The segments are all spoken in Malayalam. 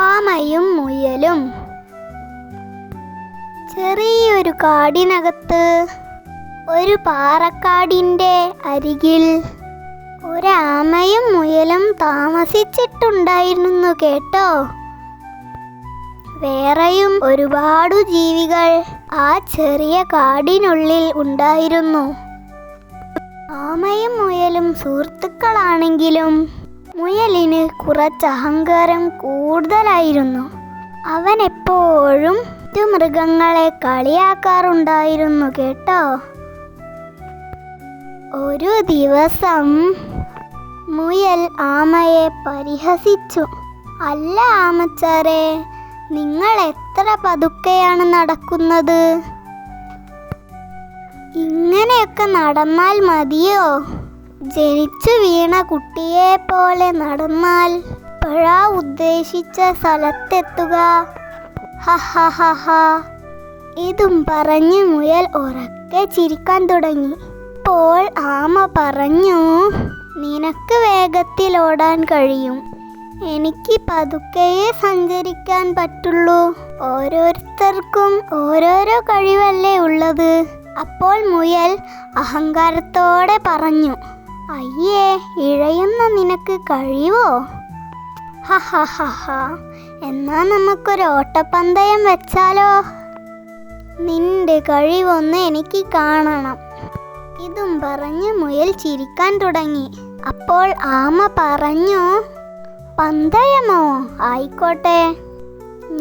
ആമയും മുയലും. ചെറിയൊരു കാടിനകത്ത്, ഒരു പാറക്കാടിൻ്റെ അരികിൽ ഒരാമയും മുയലും താമസിച്ചിട്ടുണ്ടായിരുന്നു കേട്ടോ. വേറെയും ഒരുപാടു ജീവികൾ ആ ചെറിയ കാടിനുള്ളിൽ ഉണ്ടായിരുന്നു. ആമയും മുയലും സുഹൃത്തുക്കളാണെങ്കിലും മുയലിന് കുറച്ച് അഹങ്കാരം കൂടുതലായിരുന്നു. അവൻ എപ്പോഴും മറ്റു മൃഗങ്ങളെ കളിയാക്കാറുണ്ടായിരുന്നു കേട്ടോ. ഒരു ദിവസം മുയൽ ആമയെ പരിഹസിച്ചു. അല്ല ആമച്ചാരെ, നിങ്ങൾ എത്ര പതുക്കെയാണ് നടക്കുന്നത്? ഇങ്ങനെയൊക്കെ നടന്നാൽ മതിയോ? ജനിച്ചു വീണ കുട്ടിയെ പോലെ നടന്നാൽ എപ്പോഴാ ഉദ്ദേശിച്ച സ്ഥലത്തെത്തുക? ഹഹഹഹ. ഇതും പറഞ്ഞ് മുയൽ ഉറക്കെ ചിരിക്കാൻ തുടങ്ങി. അപ്പോൾ ആമ പറഞ്ഞു, നിനക്ക് വേഗത്തിൽ ഓടാൻ കഴിയും, എനിക്ക് പതുക്കെയേ സഞ്ചരിക്കാൻ പറ്റുള്ളൂ. ഓരോരുത്തർക്കും ഓരോരോ കഴിവല്ലേ ഉള്ളത്. അപ്പോൾ മുയൽ അഹങ്കാരത്തോടെ പറഞ്ഞു, അയ്യേ, ഇഴയുന്ന നിനക്ക് കഴിവോ? ഹഹഹഹ. എന്നാ നമുക്കൊരു ഓട്ടപ്പന്തയം വെച്ചാലോ? നിന്റെ കഴിവൊന്ന് എനിക്ക് കാണണം. ഇതും പറഞ്ഞ് മുയൽ ചിരിക്കാൻ തുടങ്ങി. അപ്പോൾ ആമ പറഞ്ഞു, പന്തയമോ? ആയിക്കോട്ടെ,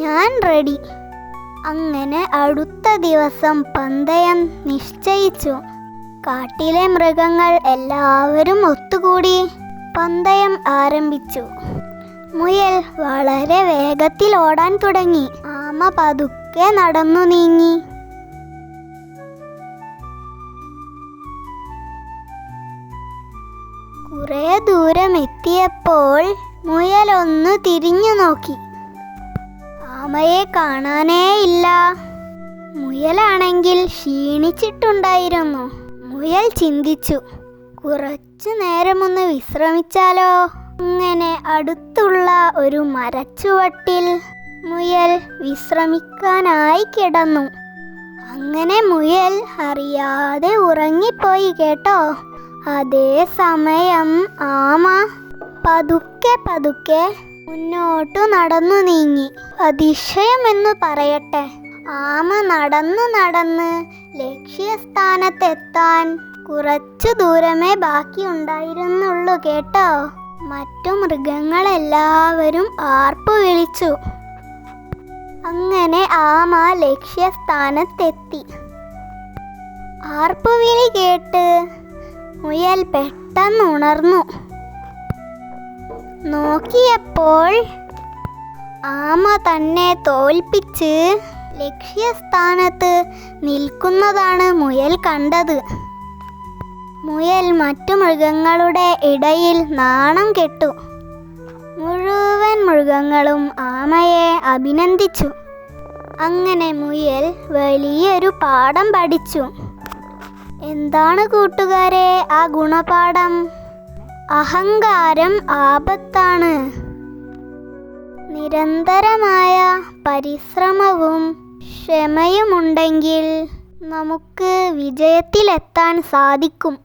ഞാൻ റെഡി. അങ്ങനെ അടുത്ത ദിവസം പന്തയം നിശ്ചയിച്ചു. കാട്ടിലെ മൃഗങ്ങൾ എല്ലാവരും ഒത്തുകൂടി പന്തയം ആരംഭിച്ചു. മുയൽ വളരെ വേഗത്തിൽ ഓടാൻ തുടങ്ങി. ആമ പതുക്കെ നടന്നു നീങ്ങി. കുറേ ദൂരം എത്തിയപ്പോൾ മുയൽ ഒന്ന് തിരിഞ്ഞു നോക്കി. ആമയെ കാണാനേ ഇല്ല. മുയലാണെങ്കിൽ ക്ഷീണിച്ചിട്ടുണ്ടായിരുന്നു. മുയൽ ചിന്തിച്ചു, കുറച്ചു നേരമൊന്ന് വിശ്രമിച്ചാലോ? അങ്ങനെ അടുത്തുള്ള ഒരു മരച്ചുവട്ടിൽ മുയൽ വിശ്രമിക്കാനായി കിടന്നു. അങ്ങനെ മുയൽ അറിയാതെ ഉറങ്ങിപ്പോയി കേട്ടോ. അതേ സമയം ആമ പതുക്കെ പതുക്കെ മുന്നോട്ടു നടന്നു നീങ്ങി. അതിശയമെന്നു പറയട്ടെ, ആമ നടന്ന് നടന്ന് ലക്ഷ്യസ്ഥാനത്തെത്താൻ കുറച്ചു ദൂരമേ ബാക്കിയുണ്ടായിരുന്നുള്ളൂ കേട്ടോ. മറ്റു മൃഗങ്ങളെല്ലാവരും ആർപ്പു വിളിച്ചു. അങ്ങനെ ആമ ലക്ഷ്യസ്ഥാനത്തെത്തി. ആർപ്പുവിളി കേട്ട് മുയൽ പെട്ടെന്ന് ഉണർന്നു. നോക്കിയപ്പോൾ ആമ തന്നെ തോൽപ്പിച്ച് ലക്ഷ്യസ്ഥാനത്ത് നിൽക്കുന്നതാണ് മുയൽ കണ്ടത്. മുയൽ മറ്റു മൃഗങ്ങളുടെ ഇടയിൽ നാണം കെട്ടു. മുഴുവൻ മൃഗങ്ങളും ആമയെ അഭിനന്ദിച്ചു. അങ്ങനെ മുയൽ വലിയൊരു പാഠം പഠിച്ചു. എന്താണ് കൂട്ടുകാരെ ആ ഗുണപാഠം? അഹങ്കാരം ആപത്താണ്. നിരന്തരമായ പരിശ്രമവും ക്ഷമയുമുണ്ടെങ്കിൽ നമുക്ക് വിജയത്തിലെത്താൻ സാധിക്കും.